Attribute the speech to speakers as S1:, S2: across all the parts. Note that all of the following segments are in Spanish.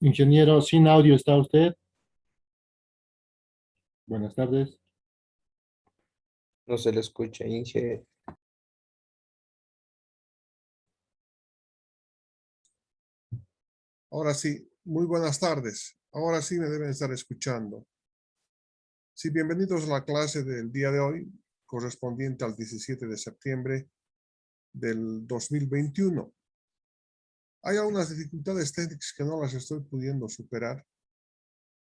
S1: Ingeniero, sin audio, ¿está usted? Buenas tardes.
S2: No se le escucha, Inge.
S3: Ahora sí, muy buenas tardes. Ahora sí me deben estar escuchando. Sí, bienvenidos a la clase del día de hoy, correspondiente al 17 de septiembre del 2021. Hay algunas dificultades técnicas que no las estoy pudiendo superar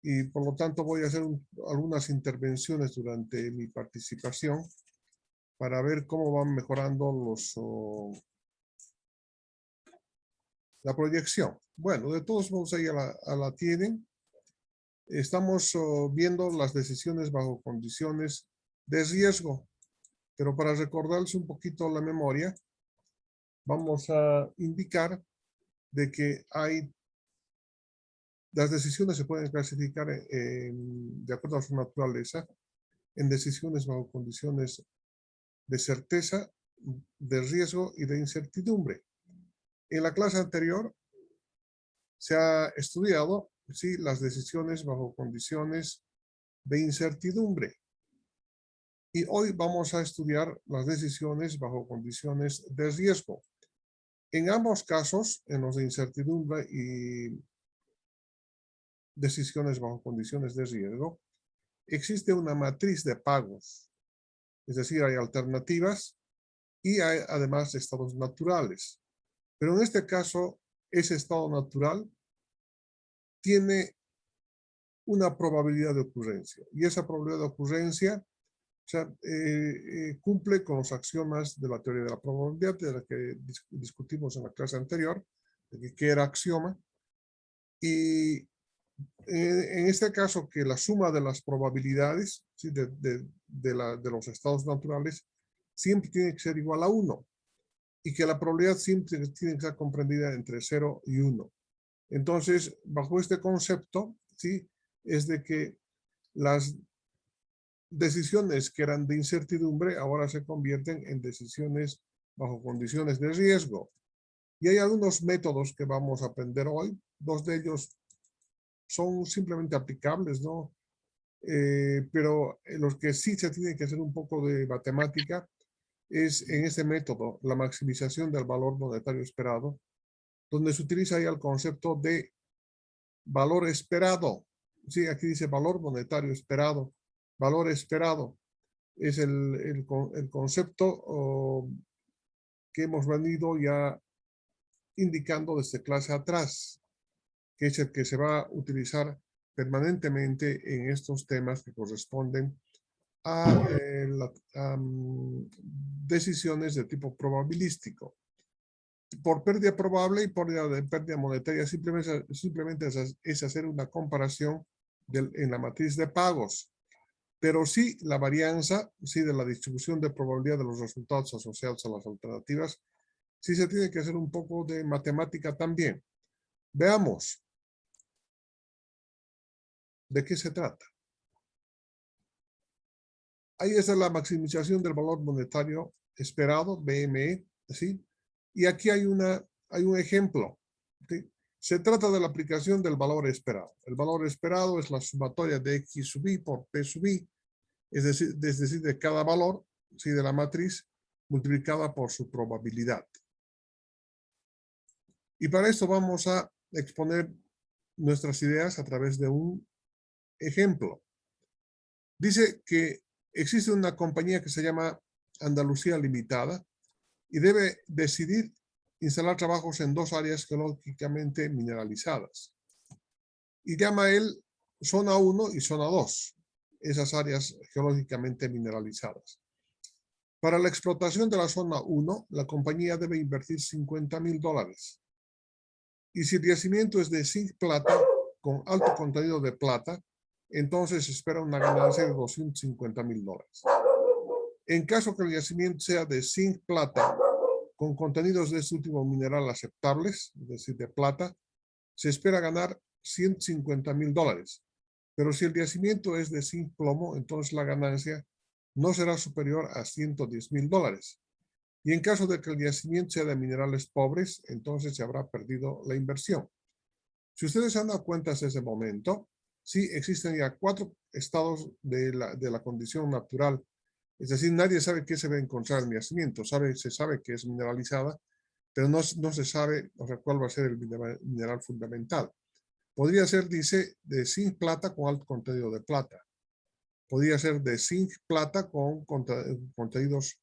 S3: y por lo tanto voy a hacer algunas intervenciones durante mi participación para ver cómo van mejorando la proyección. Bueno, de todos modos ahí la tienen. Estamos viendo las decisiones bajo condiciones de riesgo, pero para recordarles un poquito la memoria, vamos a indicar de que las decisiones se pueden clasificar de acuerdo a su naturaleza en decisiones bajo condiciones de certeza, de riesgo y de incertidumbre. En la clase anterior se ha estudiado ¿sí? Las decisiones bajo condiciones de incertidumbre. Y hoy vamos a estudiar las decisiones bajo condiciones de riesgo. En ambos casos, en los de incertidumbre y decisiones bajo condiciones de riesgo, existe una matriz de pagos. Es decir, hay alternativas y hay además estados naturales. Pero en este caso, ese estado natural tiene una probabilidad de ocurrencia. Y esa probabilidad de ocurrencia cumple con los axiomas de la teoría de la probabilidad, de la que discutimos en la clase anterior, de que era axioma. Y en este caso, que la suma de las probabilidades ¿sí? de los estados naturales siempre tiene que ser igual a 1. Y que la probabilidad siempre tiene que ser comprendida entre 0 y 1. Entonces, bajo este concepto, ¿sí? Es de que las decisiones que eran de incertidumbre ahora se convierten en decisiones bajo condiciones de riesgo. Y hay algunos métodos que vamos a aprender hoy. Dos de ellos son simplemente aplicables, ¿no? Pero los que sí se tiene que hacer un poco de matemática es en este método, la maximización del valor monetario esperado, donde se utiliza ya el concepto de valor esperado. Sí, aquí dice valor monetario esperado. Valor esperado es el concepto que hemos venido ya indicando desde clase atrás, que es el que se va a utilizar permanentemente en estos temas que corresponden a decisiones de tipo probabilístico. Por pérdida probable y por pérdida monetaria, simplemente es hacer una comparación en la matriz de pagos. Pero sí, la varianza, sí, de la distribución de probabilidad de los resultados asociados a las alternativas, sí se tiene que hacer un poco de matemática también. Veamos. ¿De qué se trata? Ahí está la maximización del valor monetario esperado, BME, ¿sí? Y aquí hay un ejemplo, ¿sí? Se trata de la aplicación del valor esperado. El valor esperado es la sumatoria de X sub I por P sub I, es decir, de cada valor, ¿sí? De la matriz multiplicada por su probabilidad. Y para esto vamos a exponer nuestras ideas a través de un ejemplo. Dice que existe una compañía que se llama Andalucía Limitada y debe decidir instalar trabajos en 2 áreas geológicamente mineralizadas. Y llama él zona 1 y zona 2, esas áreas geológicamente mineralizadas. Para la explotación de la zona 1, la compañía debe invertir $50,000. Y si el yacimiento es de zinc plata con alto contenido de plata, entonces se espera una ganancia de $250,000. En caso que el yacimiento sea de zinc plata con contenidos de este último mineral aceptables, es decir, de plata, se espera ganar $150,000. Pero si el yacimiento es de zinc plomo, entonces la ganancia no será superior a $110,000. Y en caso de que el yacimiento sea de minerales pobres, entonces se habrá perdido la inversión. Si ustedes se han dado cuenta hasta ese momento, sí existen ya 4 estados de la condición natural. Es decir, nadie sabe qué se va a encontrar en el yacimiento. Se sabe que es mineralizada, pero no se sabe, o sea, cuál va a ser el mineral fundamental. Podría ser, dice, de zinc plata con alto contenido de plata. Podría ser de zinc plata con contenidos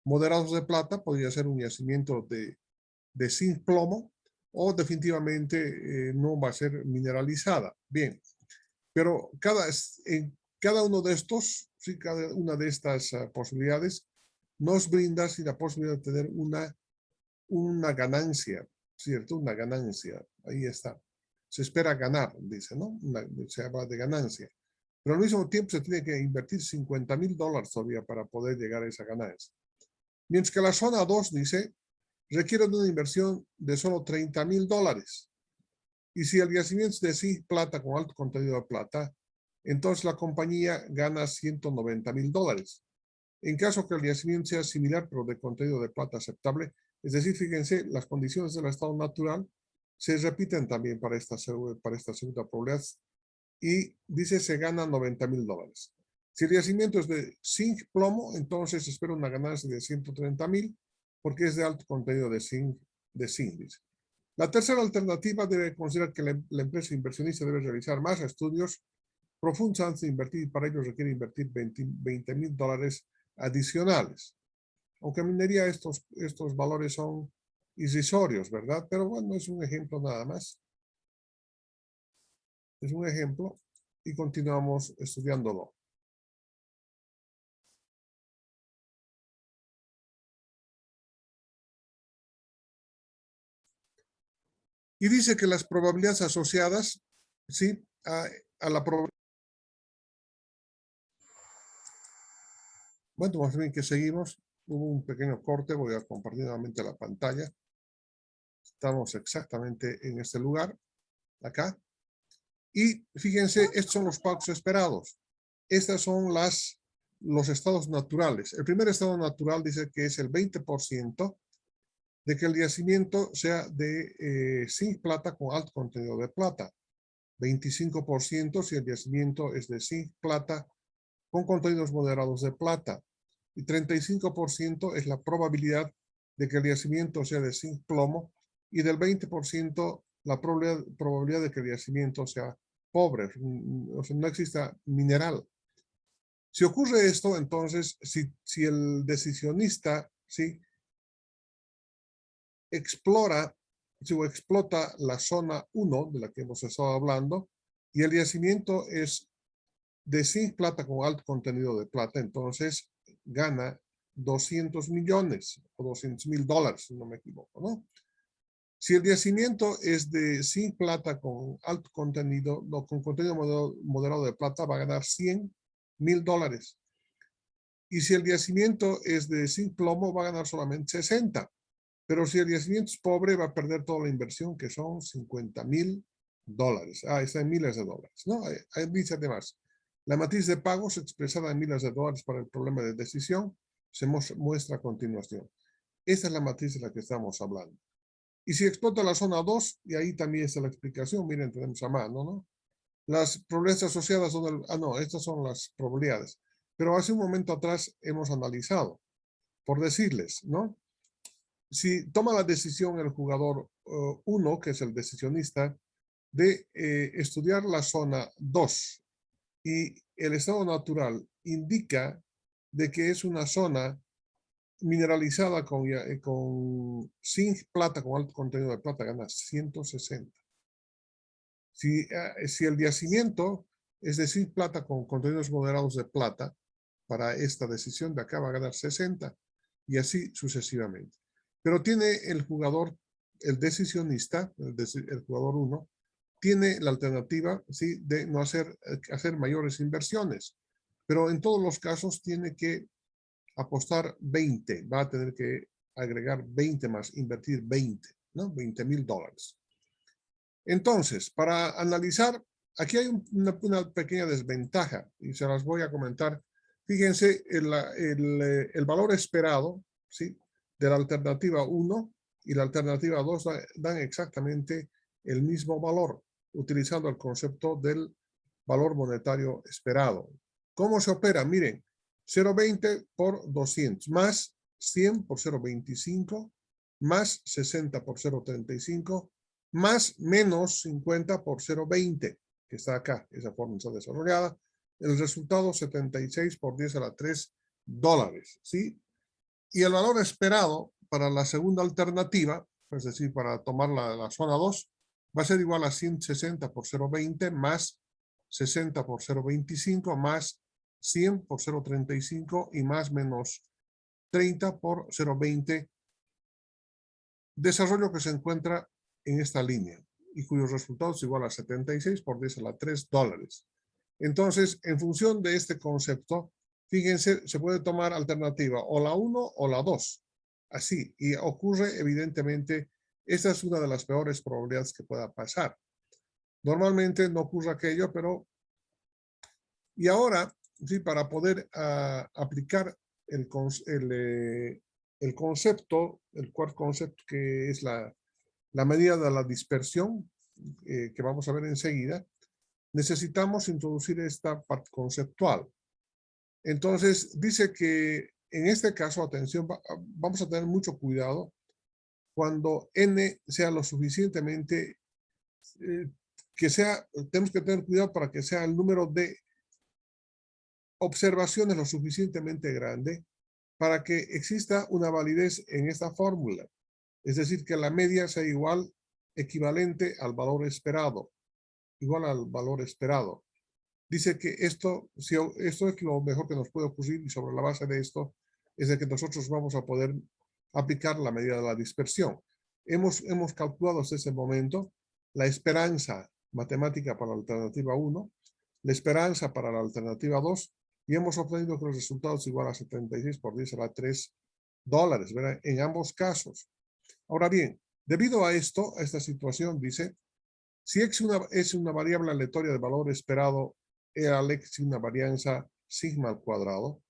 S3: moderados de plata. Podría ser un yacimiento de zinc plomo, o definitivamente no va a ser mineralizada. Bien, pero en cada uno de estos, sí, cada una de estas posibilidades nos brinda la posibilidad de tener una ganancia, ¿cierto? Una ganancia, ahí está. Se espera ganar, dice, ¿no? Se habla de ganancia. Pero al mismo tiempo se tiene que invertir $50,000 todavía para poder llegar a esa ganancia. Mientras que la zona 2 dice, requiere de una inversión de solo $30,000. Y si el yacimiento es de zinc plata con alto contenido de plata, entonces la compañía gana $190,000. En caso que el yacimiento sea similar, pero de contenido de plata aceptable, es decir, fíjense, las condiciones del estado natural se repiten también para esta segunda probabilidad, y dice se gana $90,000. Si el yacimiento es de zinc plomo, entonces espera una ganancia de $130,000, porque es de alto contenido de zinc. Dice. La tercera alternativa debe considerar que la empresa inversionista debe realizar más estudios profundos antes de invertir, y para ello requiere invertir $20,000 adicionales. Aunque en minería estos valores son irrisorios, ¿verdad? Pero bueno, es un ejemplo nada más. Es un ejemplo y continuamos estudiándolo. Y dice que las probabilidades asociadas, ¿sí? a la probabilidad. Bueno, más bien que seguimos. Hubo un pequeño corte, voy a compartir nuevamente la pantalla. Estamos exactamente en este lugar, acá. Y fíjense, estos son los pagos esperados. Estas son los estados naturales. El primer estado natural dice que es el 20% de que el yacimiento sea de zinc plata con alto contenido de plata. 25% si el yacimiento es de zinc plata con contenidos moderados de plata. Y 35% es la probabilidad de que el yacimiento sea de zinc plomo, y del 20% la probabilidad de que el yacimiento sea pobre, o sea, no exista mineral. Si ocurre esto, entonces, si el decisionista, ¿sí? explota la zona 1 de la que hemos estado hablando, y el yacimiento es de zinc plata con alto contenido de plata, entonces gana 200 millones o $200,000, si no me equivoco, ¿no? Si el yacimiento es de zinc plata con alto contenido, no, con contenido moderado de plata, va a ganar $100,000. Y si el yacimiento es de zinc plomo, va a ganar solamente 60. Pero si el yacimiento es pobre, va a perder toda la inversión, que son $50,000. Está en miles de dólares, ¿no? Dice además, la matriz de pagos expresada en miles de dólares para el problema de decisión se muestra a continuación. Esta es la matriz de la que estamos hablando. Y si explota la zona 2, y ahí también está la explicación, miren, tenemos a mano, ¿no? Las probabilidades asociadas son no, estas son las probabilidades. Pero hace un momento atrás hemos analizado, por decirles, ¿no? Si toma la decisión el jugador 1, que es el decisionista, de estudiar la zona 2, y el estado natural indica de que es una zona mineralizada con zinc plata con alto contenido de plata, gana 160. Si el yacimiento es de zinc plata con contenidos moderados de plata, para esta decisión de acá va a ganar 60, y así sucesivamente. Pero tiene el jugador, el decisionista, el jugador 1, tiene la alternativa, ¿sí? de no hacer mayores inversiones. Pero en todos los casos tiene que apostar 20, va a tener que agregar 20 más, invertir 20, ¿no? $20,000. Entonces, para analizar, aquí hay una pequeña desventaja, y se las voy a comentar. Fíjense, el valor esperado, ¿sí? de la alternativa 1 y la alternativa 2 dan exactamente el mismo valor. utilizando el concepto del valor monetario esperado. ¿Cómo se opera? Miren, 0.20 por 200, más 100 por 0.25, más 60 por 0.35, más menos 50 por 0.20, que está acá, esa forma está desarrollada. El resultado 76 por 10 a la 3 dólares, ¿sí? Y el valor esperado para la segunda alternativa, es decir, para tomar la zona 2, va a ser igual a 160 por 0.20 más 60 por 0.25 más 100 por 0.35 y más menos 30 por 0.20. Desarrollo que se encuentra en esta línea y cuyos resultados es igual a 76 por 10 a la 3 dólares. Entonces, en función de este concepto, fíjense, se puede tomar alternativa o la 1 o la 2. Así, y ocurre evidentemente, esta es una de las peores probabilidades que pueda pasar. Normalmente no ocurre aquello, pero... Y ahora, sí, para poder aplicar el concepto, el cuarto concepto que es la medida de la dispersión, que vamos a ver enseguida, necesitamos introducir esta parte conceptual. Entonces, dice que en este caso, atención, vamos a tener mucho cuidado cuando n sea lo suficientemente, tenemos que tener cuidado para que sea el número de observaciones lo suficientemente grande para que exista una validez en esta fórmula. Es decir, que la media sea igual, equivalente al valor esperado. Igual al valor esperado. Dice que esto es lo mejor que nos puede ocurrir y sobre la base de esto es de que nosotros vamos a poder aplicar la medida de la dispersión. Hemos calculado hasta ese momento la esperanza matemática para la alternativa 1, la esperanza para la alternativa 2 y hemos obtenido que los resultados igual a 76 por 10 a la 3 dólares, ¿verdad? En ambos casos. Ahora bien, debido a esto, a esta situación, dice, si x es una variable aleatoria de valor esperado, al x una varianza sigma al cuadrado,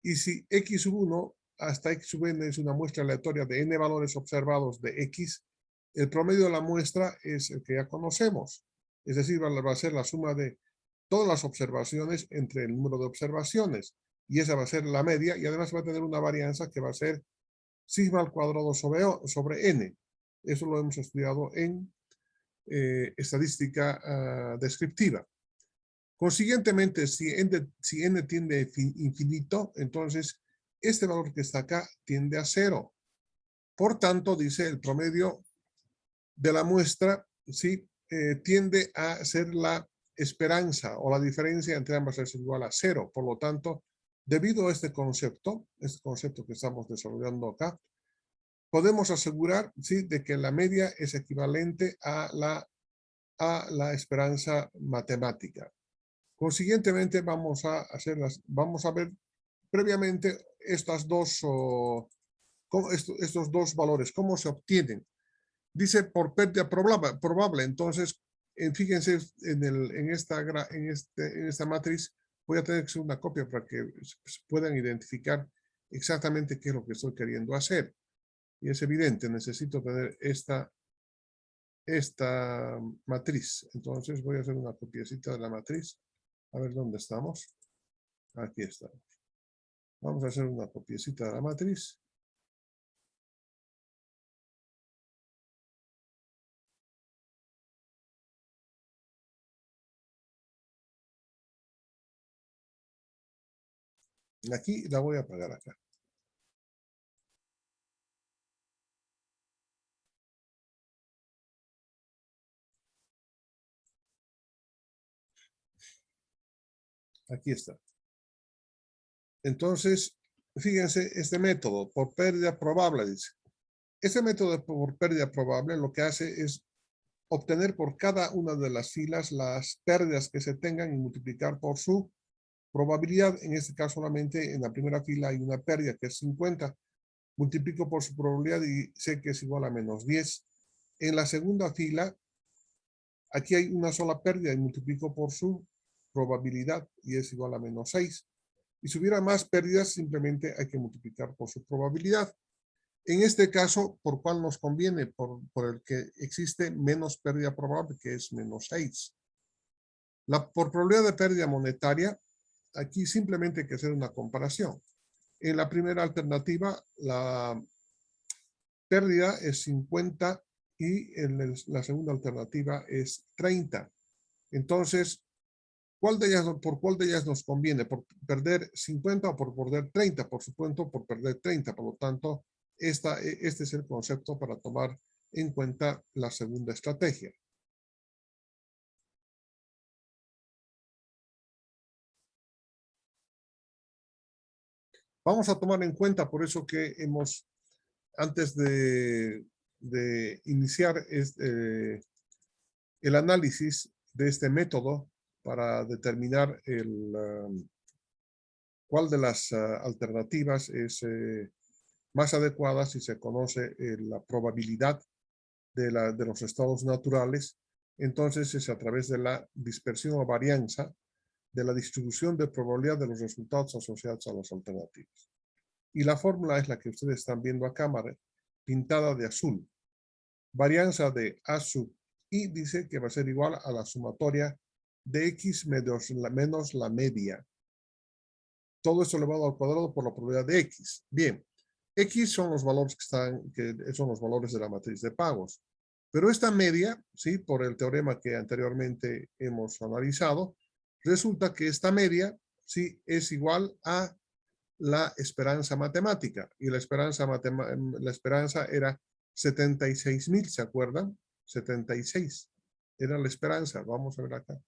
S3: y si x sub 1 hasta x sub n es una muestra aleatoria de n valores observados de x, el promedio de la muestra es el que ya conocemos. Es decir, va a ser la suma de todas las observaciones entre el número de observaciones, y esa va a ser la media, y además va a tener una varianza que va a ser sigma al cuadrado sobre n. Eso lo hemos estudiado en estadística descriptiva. Consiguientemente, si n tiende a infinito, entonces este valor que está acá tiende a 0. Por tanto, dice el promedio de la muestra, ¿sí? Tiende a ser la esperanza o la diferencia entre ambas es igual a 0. Por lo tanto, debido a este concepto que estamos desarrollando acá, podemos asegurar, ¿sí?, de que la media es equivalente a la esperanza matemática. Consiguientemente, vamos a ver previamente estos dos valores, cómo se obtienen. Dice por pérdida probable. Entonces, fíjense en esta matriz, voy a tener que hacer una copia para que se puedan identificar exactamente qué es lo que estoy queriendo hacer. Y es evidente, necesito tener esta matriz. Entonces voy a hacer una copiecita de la matriz. A ver dónde estamos. Aquí estamos. Vamos a hacer una copiecita de la matriz. Aquí la voy a apagar acá. Aquí está. Entonces, fíjense, este método por pérdida probable, dice. Este método por pérdida probable lo que hace es obtener por cada una de las filas las pérdidas que se tengan y multiplicar por su probabilidad. En este caso solamente en la primera fila hay una pérdida que es 50. Multiplico por su probabilidad y sé que es igual a menos 10. En la segunda fila, aquí hay una sola pérdida y multiplico por su probabilidad y es igual a menos 6. Y si hubiera más pérdidas, simplemente hay que multiplicar por su probabilidad. En este caso, ¿por cuál nos conviene? Por el que existe menos pérdida probable, que es menos 6. Por probabilidad de pérdida monetaria, aquí simplemente hay que hacer una comparación. En la primera alternativa, la pérdida es 50 y en la segunda alternativa es 30. Entonces, ¿por cuál de ellas nos conviene? ¿Por perder 50 o por perder 30? Por supuesto, por perder 30. Por lo tanto, este es el concepto para tomar en cuenta la segunda estrategia. Vamos a tomar en cuenta, por eso que antes de iniciar el análisis de este método para determinar cuál de las alternativas es más adecuada si se conoce la probabilidad de los estados naturales, entonces es a través de la dispersión o varianza de la distribución de probabilidad de los resultados asociados a las alternativas. Y la fórmula es la que ustedes están viendo acá, pintada de azul. Varianza de A sub I dice que va a ser igual a la sumatoria de X menos la media. Todo esto elevado al cuadrado por la probabilidad de X. Bien, X son los valores que son los valores de la matriz de pagos. Pero esta media, ¿sí? Por el teorema que anteriormente hemos analizado, resulta que esta media, ¿sí? Es igual a la esperanza matemática. Y la esperanza era 76,000, ¿se acuerdan? 76 era la esperanza. Vamos a ver acá.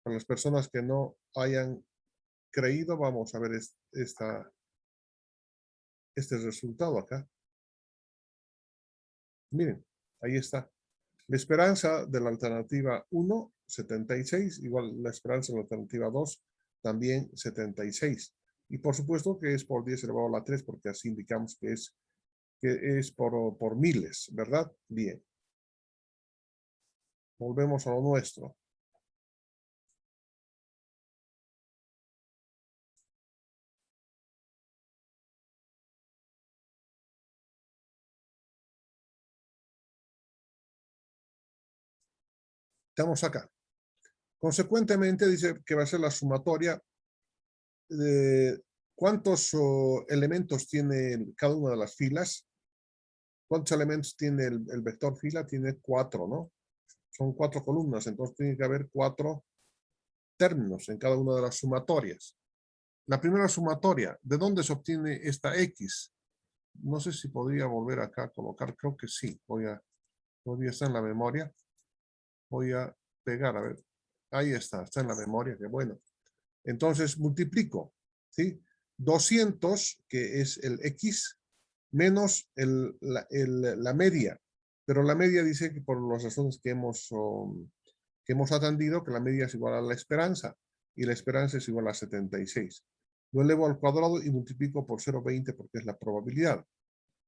S3: Para las personas que no hayan creído, vamos a ver este resultado acá. Miren, ahí está. La esperanza de la alternativa 1, 76, igual la esperanza de la alternativa 2, también 76. Y por supuesto que es por 10 elevado a la 3, porque así indicamos que es por miles, ¿verdad? Bien. Volvemos a lo nuestro. Estamos acá. Consecuentemente dice que va a ser la sumatoria de cuántos elementos tiene cada una de las filas. ¿Cuántos elementos tiene el vector fila? Tiene 4, ¿no? Son 4 columnas, entonces tiene que haber 4 términos en cada una de las sumatorias. La primera sumatoria, ¿de dónde se obtiene esta X? No sé si podría volver acá a colocar, creo que sí. Todavía está en la memoria. Voy a pegar, a ver. Ahí está en la memoria, qué bueno. Entonces multiplico, ¿sí? 200, que es el X, menos la media. Pero la media dice que por las razones que hemos atendido, que la media es igual a la esperanza. Y la esperanza es igual a 76. Lo elevo al cuadrado y multiplico por 0,20 porque es la probabilidad.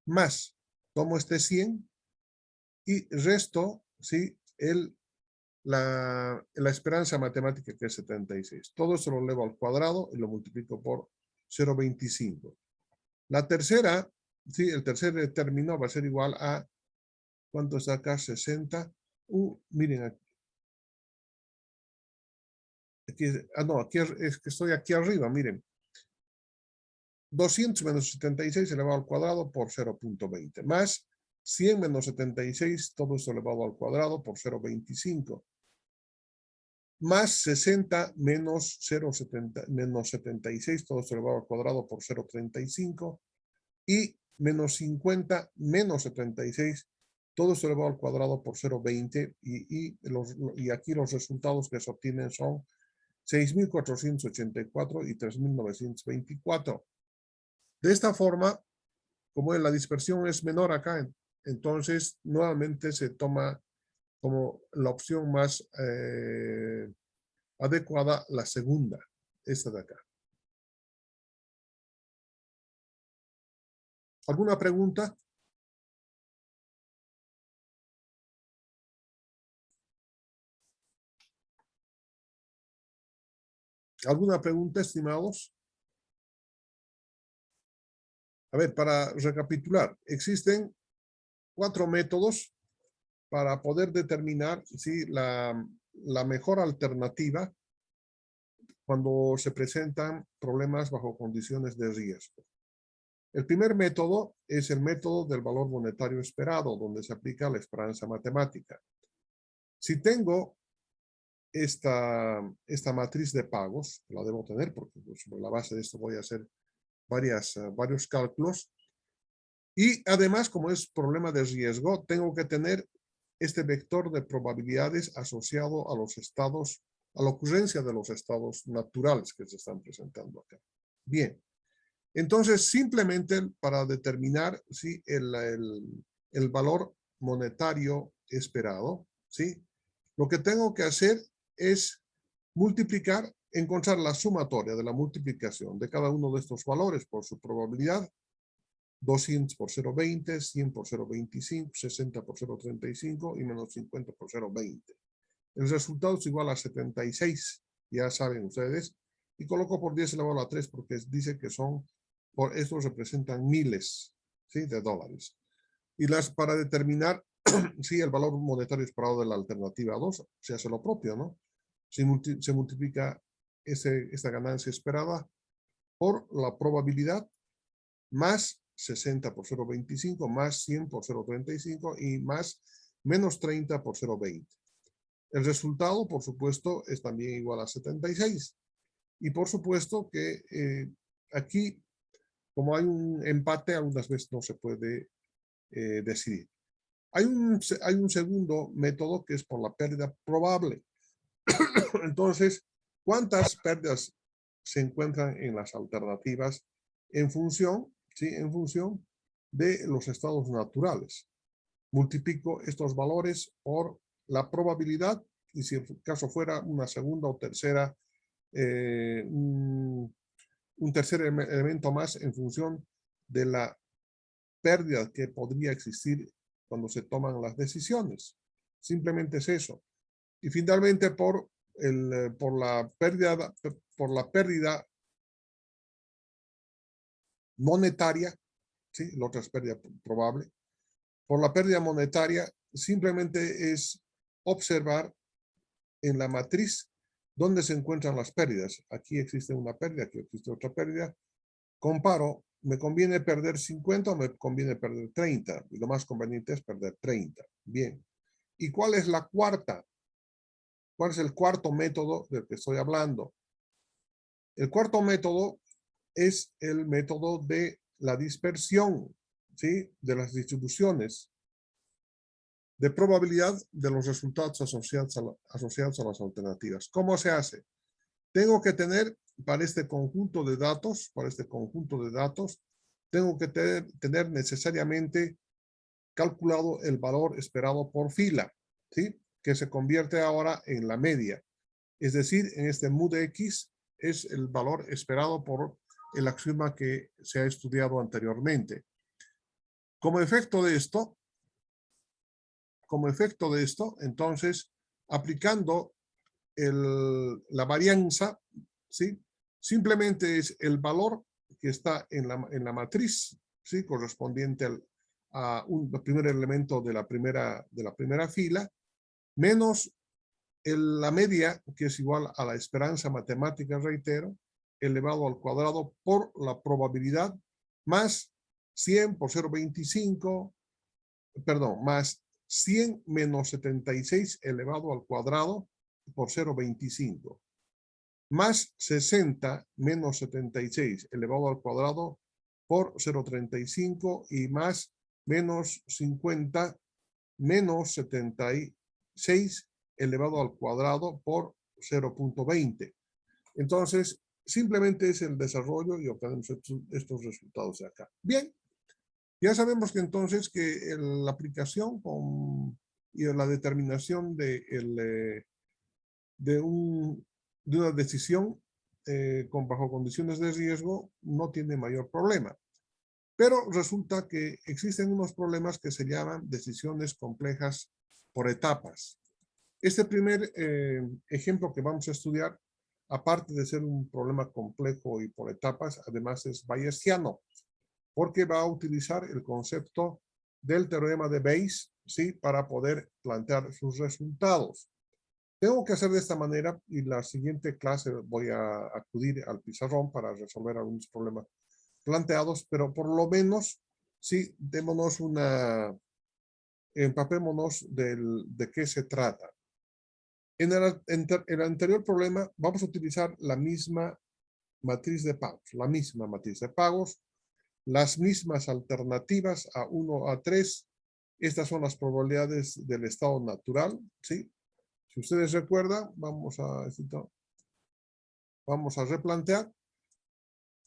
S3: Más, tomo este 100 y resto, ¿sí? La esperanza matemática, que es 76. Todo eso lo elevo al cuadrado y lo multiplico por 0,25. La tercera, ¿sí? El tercer término va a ser igual a, ¿cuánto está acá? 60. Miren aquí. No, aquí es que estoy aquí arriba, miren. 200 menos 76 elevado al cuadrado por 0,20. Más 100 menos 76, todo esto elevado al cuadrado por 0,25. Más 60 menos 0,70 menos 76, todo esto elevado al cuadrado por 0,35. Y menos 50 menos 76, todo esto elevado al cuadrado por 0,20. Y aquí los resultados que se obtienen son 6,484 y 3,924. De esta forma, como la dispersión es menor acá, entonces nuevamente se toma como la opción más adecuada la segunda, esta de acá. ¿Alguna pregunta? ¿Alguna pregunta, estimados? A ver, para recapitular, existen 4 métodos para poder determinar si la mejor alternativa cuando se presentan problemas bajo condiciones de riesgo. El primer método es el método del valor monetario esperado, donde se aplica la esperanza matemática. Si tengo esta matriz de pagos, la debo tener porque sobre la base de esto voy a hacer varios cálculos, y además, como es problema de riesgo, tengo que tener este vector de probabilidades asociado a los estados, a la ocurrencia de los estados naturales que se están presentando acá. Bien, entonces simplemente para determinar si el valor monetario esperado, ¿sí? Lo que tengo que hacer es multiplicar, encontrar la sumatoria de la multiplicación de cada uno de estos valores por su probabilidad. 200 por 0,20, 100 por 0,25, 60 por 0,35 y menos 50 por 0,20. El resultado es igual a 76, ya saben ustedes, y coloco por 10 elevado a la 3 porque dice que estos representan miles, ¿sí?, de dólares. Y para determinar si el valor monetario esperado de la alternativa 2 se hace lo propio, ¿no? Se multiplica esta ganancia esperada por la probabilidad más 60 por 0,25 más 100 por 0,35 y más menos 30 por 0,20. El resultado, por supuesto, es también igual a 76. Y por supuesto que aquí, como hay un empate, algunas veces no se puede decidir. Hay un segundo método que es por la pérdida probable. Entonces, ¿cuántas pérdidas se encuentran en las alternativas en función, ¿sí?, en función de los estados naturales? Multiplico estos valores por la probabilidad y si el caso fuera una segunda o tercera, un tercer elemento más en función de la pérdida que podría existir cuando se toman las decisiones. Simplemente es eso. Y finalmente por la pérdida monetaria, ¿sí?, la otra es pérdida probable. Por la pérdida monetaria, simplemente es observar en la matriz dónde se encuentran las pérdidas. Aquí existe una pérdida, aquí existe otra pérdida. Comparo, ¿me conviene perder 50 o me conviene perder 30? Y lo más conveniente es perder 30. Bien. ¿Y cuál es la cuarta? ¿Cuál es el cuarto método del que estoy hablando? El cuarto método es el método de la dispersión, ¿sí?, de las distribuciones de probabilidad de los resultados asociados a las alternativas. ¿Cómo se hace? Tengo que tener para este conjunto de datos, tengo que tener necesariamente calculado el valor esperado por fila, ¿sí?, que se convierte ahora en la media. Es decir, en este MUD-X es el valor esperado por el axioma que se ha estudiado anteriormente. Como efecto de esto, entonces, aplicando la varianza, ¿sí?, simplemente es el valor que está en la matriz, ¿sí?, correspondiente al primer elemento de la primera fila, menos la media, que es igual a la esperanza matemática, reitero, elevado al cuadrado por la probabilidad, más 100 por 0,25, perdón, más 100 menos 76 elevado al cuadrado por 0,25, más 60 menos 76 elevado al cuadrado por 0,35 y más menos 50 menos 76 elevado al cuadrado por 0,20. Entonces, simplemente es el desarrollo y obtenemos estos resultados de acá. Bien, ya sabemos que entonces que la aplicación y la determinación de una decisión bajo condiciones de riesgo no tiene mayor problema. Pero resulta que existen unos problemas que se llaman decisiones complejas por etapas. Este primer ejemplo que vamos a estudiar, aparte de ser un problema complejo y por etapas, además es bayesiano. porque va a utilizar el concepto del teorema de Bayes, ¿sí? Para poder plantear sus resultados. Tengo que hacer de esta manera y la siguiente clase voy a acudir al pizarrón para resolver algunos problemas planteados, pero por lo menos, sí, démonos empapémonos de qué se trata. En el anterior problema vamos a utilizar la misma matriz de pagos, las mismas alternativas A1, A3. Estas son las probabilidades del estado natural, ¿sí? Si ustedes recuerdan, vamos a replantear.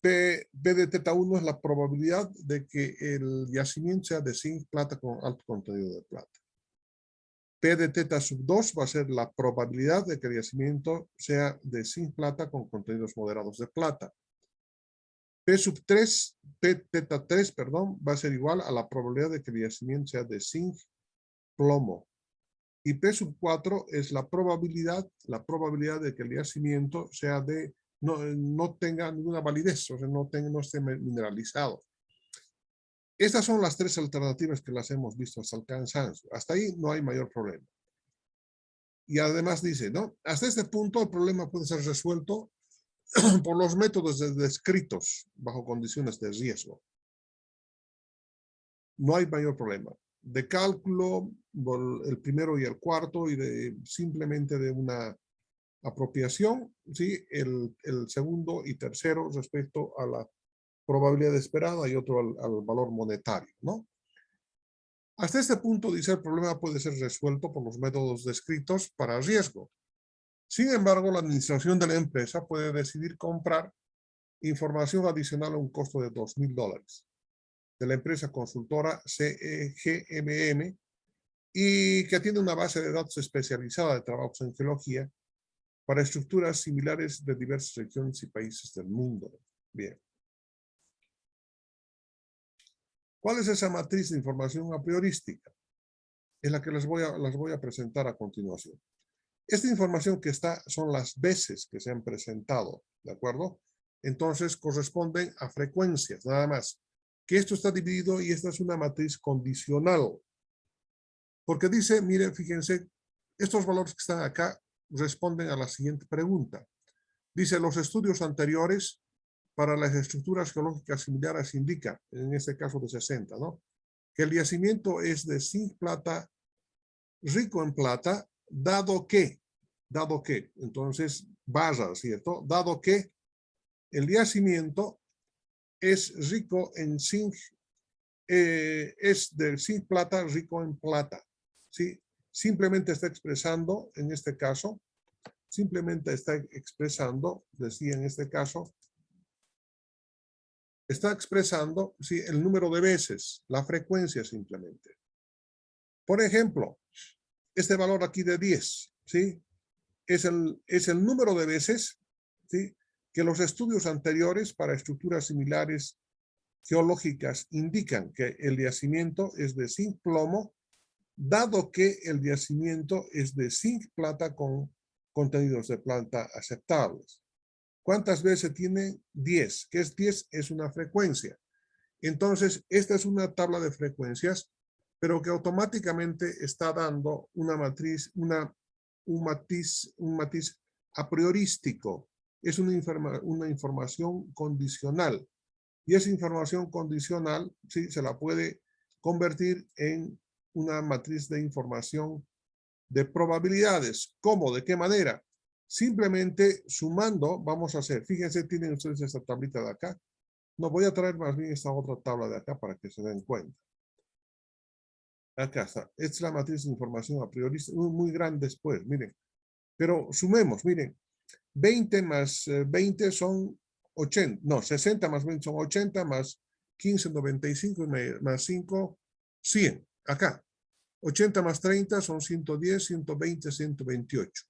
S3: P de teta 1 es la probabilidad de que el yacimiento sea de zinc, plata con alto contenido de plata. P de teta sub 2 va a ser la probabilidad de que el yacimiento sea de zinc, plata con contenidos moderados de plata. P teta 3, perdón, va a ser igual a la probabilidad de que el yacimiento sea de zinc, plomo. Y P sub 4 es la probabilidad de que el yacimiento sea no tenga ninguna validez, o sea, no esté mineralizado. Estas son las tres alternativas que las hemos visto hasta el cansancio. Hasta ahí no hay mayor problema. Y además dice, ¿no? Hasta este punto el problema puede ser resuelto por los métodos descritos bajo condiciones de riesgo. No hay mayor problema. De cálculo, el primero y el cuarto, y simplemente de una apropiación, ¿sí? El segundo y tercero respecto a la probabilidad esperada y otro al valor monetario, ¿no? Hasta este punto, dice, el problema puede ser resuelto por los métodos descritos para riesgo. Sin embargo, la administración de la empresa puede decidir comprar información adicional a un costo de $2,000 de la empresa consultora CEGMM y que tiene una base de datos especializada de trabajos en geología para estructuras similares de diversas regiones y países del mundo. Bien. ¿Cuál es esa matriz de información a priorística? Es la que las voy a presentar a continuación. Esta información que está son las veces que se han presentado, ¿de acuerdo? Entonces corresponden a frecuencias, nada más. Que esto está dividido y esta es una matriz condicional. Porque dice, miren, fíjense, estos valores que están acá responden a la siguiente pregunta. Dice, los estudios anteriores para las estructuras geológicas similares indican, en este caso de 60, ¿no? Que el yacimiento es de zinc plata, rico en plata, dado que, entonces, barra, ¿cierto? Dado que el yacimiento es rico en zinc, es de zinc plata rico en plata, ¿sí? Simplemente está expresando, en este caso, decía en este caso, está expresando, ¿sí? El número de veces, la frecuencia simplemente. Por ejemplo, este valor aquí de 10, ¿sí? Es el número de veces, ¿sí? Que los estudios anteriores para estructuras similares geológicas indican que el yacimiento es de zinc plomo, dado que el yacimiento es de zinc plata con contenidos de plata aceptables. ¿Cuántas veces tiene? 10. ¿Qué es 10? Es una frecuencia. Entonces, esta es una tabla de frecuencias, pero que automáticamente está dando una matriz, un matiz a priorístico. Es una información condicional. Y esa información condicional, sí, se la puede convertir en una matriz de información de probabilidades. ¿Cómo? ¿De qué manera? Simplemente sumando, vamos a hacer, fíjense, tienen ustedes esta tablita de acá. No, voy a traer más bien esta otra tabla de acá para que se den cuenta. Acá está. Esta es la matriz de información a priori, muy grande después, miren. Pero sumemos, miren. 20 más 20 son 80, no, 60 más 20 son 80, más 15, 95, más 5, 100. Acá. 80 más 30 son 110, 120, 128.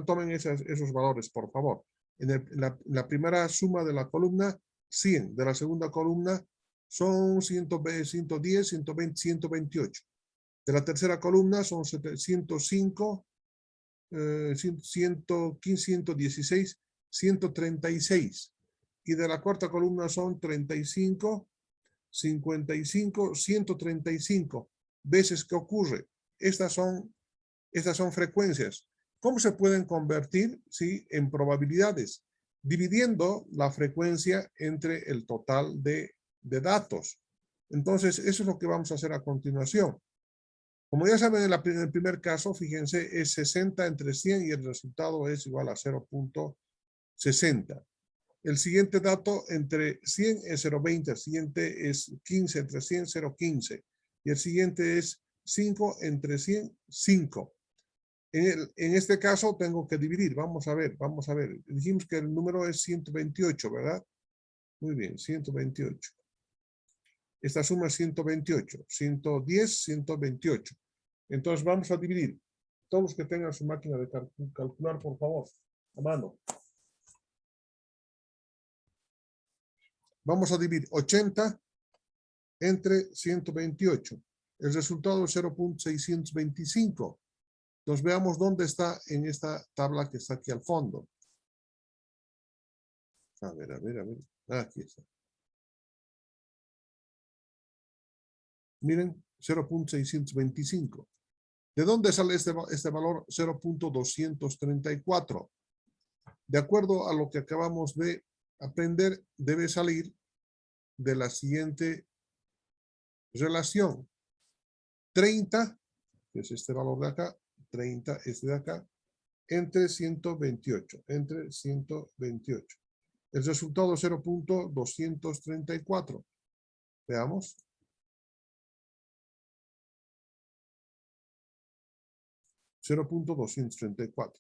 S3: Tomen esos valores, por favor. En la primera suma de la columna, 100. De la segunda columna son 110, 120, 128. De la tercera columna son 105, 115, 116, 136. y de la cuarta columna son 35, 55, 135 veces que ocurre. Estas son frecuencias. ¿Cómo se pueden convertir? ¿Sí? En probabilidades, dividiendo la frecuencia entre el total de datos. Entonces, eso es lo que vamos a hacer a continuación. Como ya saben, en el primer caso, fíjense, es 60 entre 100 y el resultado es igual a 0.60. El siguiente dato entre 100 es 0.20, el siguiente es 15 entre 100, 0.15. Y el siguiente es 5 entre 100, 5. En este caso tengo que dividir. Vamos a ver. Dijimos que el número es 128, ¿verdad? Muy bien, 128. Esta suma es 128. 110, 128. Entonces vamos a dividir. Todos los que tengan su máquina de calcular, por favor, a mano. Vamos a dividir 80 entre 128. El resultado es 0.625. Entonces veamos dónde está en esta tabla que está aquí al fondo. A ver. Aquí está. Miren, 0.625. ¿De dónde sale este valor? 0.234. De acuerdo a lo que acabamos de aprender, debe salir de la siguiente relación. 30, que es este valor de acá, 30, este de acá, entre 128, entre 128. El resultado es 0.234. Veamos. .234.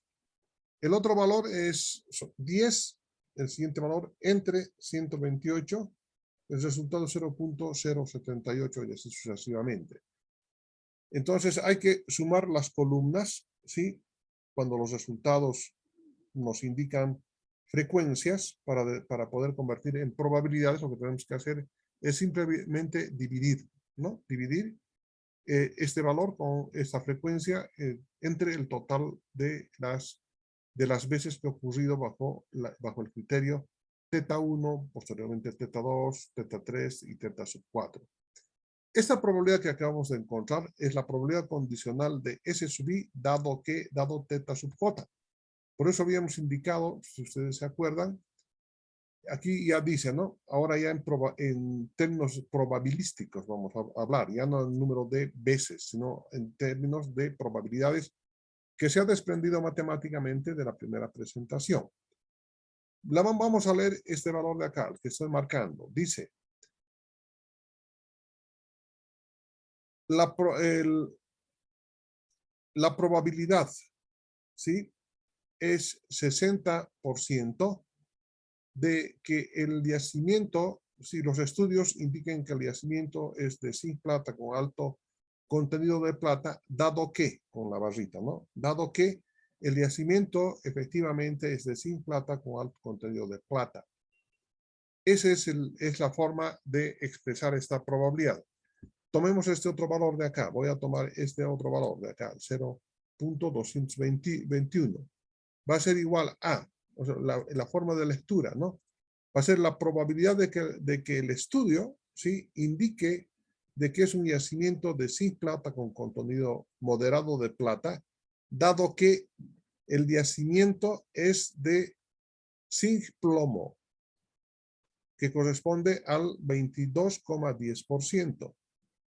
S3: El otro valor es 10, el siguiente valor entre 128, el resultado es 0.078 y así sucesivamente. Entonces hay que sumar las columnas, ¿sí? Cuando los resultados nos indican frecuencias para poder convertir en probabilidades, lo que tenemos que hacer es simplemente dividir, ¿no? Dividir este valor con esta frecuencia entre el total de las veces que ha ocurrido bajo el criterio teta 1, posteriormente teta 2, teta 3 y teta sub 4. Esta probabilidad que acabamos de encontrar es la probabilidad condicional de S sub I dado teta sub J. Por eso habíamos indicado, si ustedes se acuerdan, aquí ya dice, ¿no? Ahora ya en términos probabilísticos vamos a hablar, ya no en número de veces, sino en términos de probabilidades que se ha desprendido matemáticamente de la primera presentación. Vamos a leer este valor de acá, el que estoy marcando. Dice, la probabilidad, ¿sí? Es 60% de que el yacimiento, si los estudios indiquen que el yacimiento es de zinc plata con alto contenido de plata, dado que, con la barrita, ¿no? Dado que el yacimiento efectivamente es de zinc plata con alto contenido de plata. Esa es la forma de expresar esta probabilidad. Tomemos este otro valor de acá. Voy a tomar este otro valor de acá, 0.221. Va a ser igual a, o sea, la forma de lectura, ¿no? Va a ser la probabilidad de que el estudio, ¿sí? Indique de que es un yacimiento de zinc plata con contenido moderado de plata, dado que el yacimiento es de zinc plomo, que corresponde al 22,10%.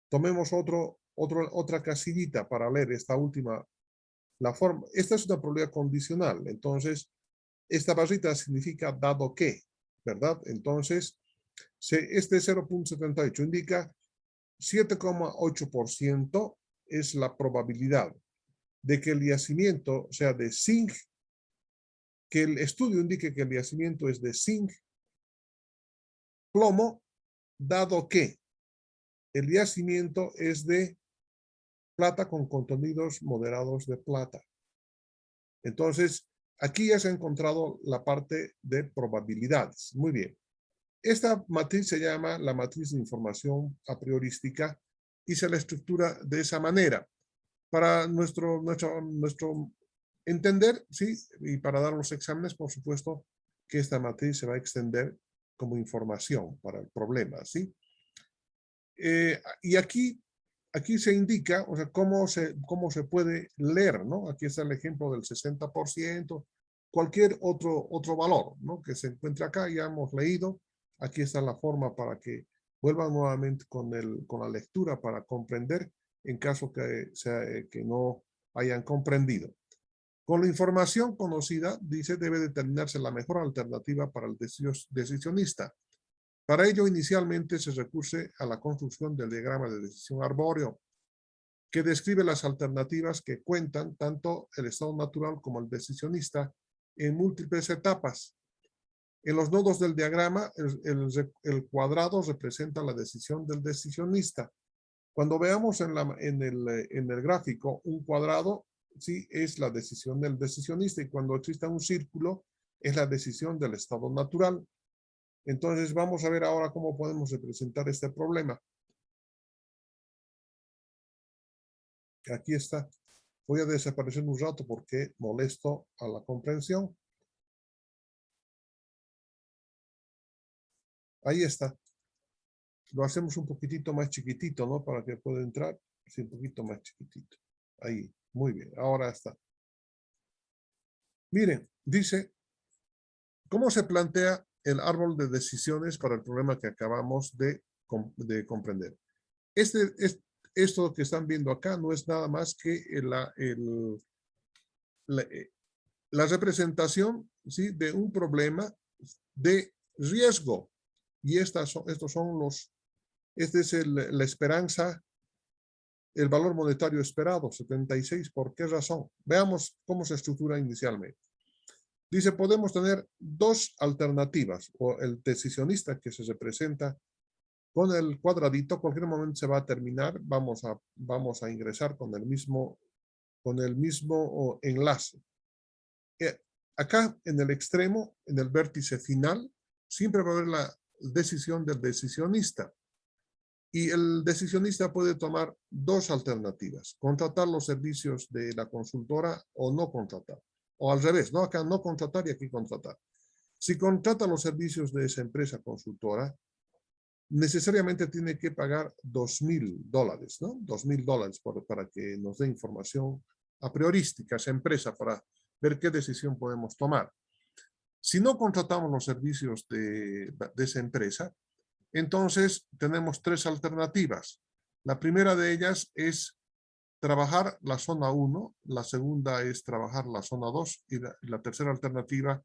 S3: Tomemos otra casillita para leer esta última. Esta es una probabilidad condicional. Entonces, esta barrita significa dado que, ¿verdad? Entonces, este 0.78 indica 7,8% es la probabilidad de que el yacimiento sea de zinc, que el estudio indique que el yacimiento es de zinc, plomo, dado que el yacimiento es de plata con contenidos moderados de plata. Entonces, aquí ya se ha encontrado la parte de probabilidades. Muy bien. Esta matriz se llama la matriz de información a priorística y se la estructura de esa manera. Para nuestro entender, ¿sí? Y para dar los exámenes, por supuesto, que esta matriz se va a extender como información para el problema, ¿sí? Y aquí se indica, o sea, cómo se puede leer, ¿no? Aquí está el ejemplo del 60%, cualquier otro valor, ¿no? Que se encuentre acá, ya hemos leído. Aquí está la forma para que vuelvan nuevamente con la lectura para comprender en caso que no hayan comprendido. Con la información conocida, dice, debe determinarse la mejor alternativa para el decisionista. Para ello, inicialmente se recurre a la construcción del diagrama de decisión arbóreo, que describe las alternativas que cuentan tanto el estado natural como el decisionista en múltiples etapas. En los nodos del diagrama, el cuadrado representa la decisión del decisionista. Cuando veamos en el gráfico un cuadrado, sí, es la decisión del decisionista, y cuando exista un círculo, es la decisión del estado natural. Entonces vamos a ver ahora cómo podemos representar este problema. Aquí está. Voy a desaparecer un rato porque molesto a la comprensión. Ahí está. Lo hacemos un poquitito más chiquitito, ¿no? Para que pueda entrar. Sí, un poquito más chiquitito. Ahí. Muy bien. Ahora está. Miren, dice, ¿cómo se plantea el árbol de decisiones para el problema que acabamos de comprender? Esto que están viendo acá no es nada más que la representación, ¿sí?, de un problema de riesgo. Y esta es la esperanza, el valor monetario esperado, 76. ¿Por qué razón? Veamos cómo se estructura inicialmente. Dice, podemos tener dos alternativas, o el decisionista que se representa con el cuadradito, cualquier momento se va a terminar, vamos a ingresar con el mismo enlace. Acá en el extremo, en el vértice final, siempre va a haber la decisión del decisionista. Y el decisionista puede tomar dos alternativas: contratar los servicios de la consultora o no contratar. O al revés, ¿no? Acá no contratar y aquí contratar. Si contrata los servicios de esa empresa consultora, necesariamente tiene que pagar $2,000, ¿no? $2,000 para que nos dé información a priorística a esa empresa para ver qué decisión podemos tomar. Si no contratamos los servicios de esa empresa, entonces tenemos tres alternativas. La primera de ellas es trabajar la zona 1, la segunda es trabajar la zona 2 y la tercera alternativa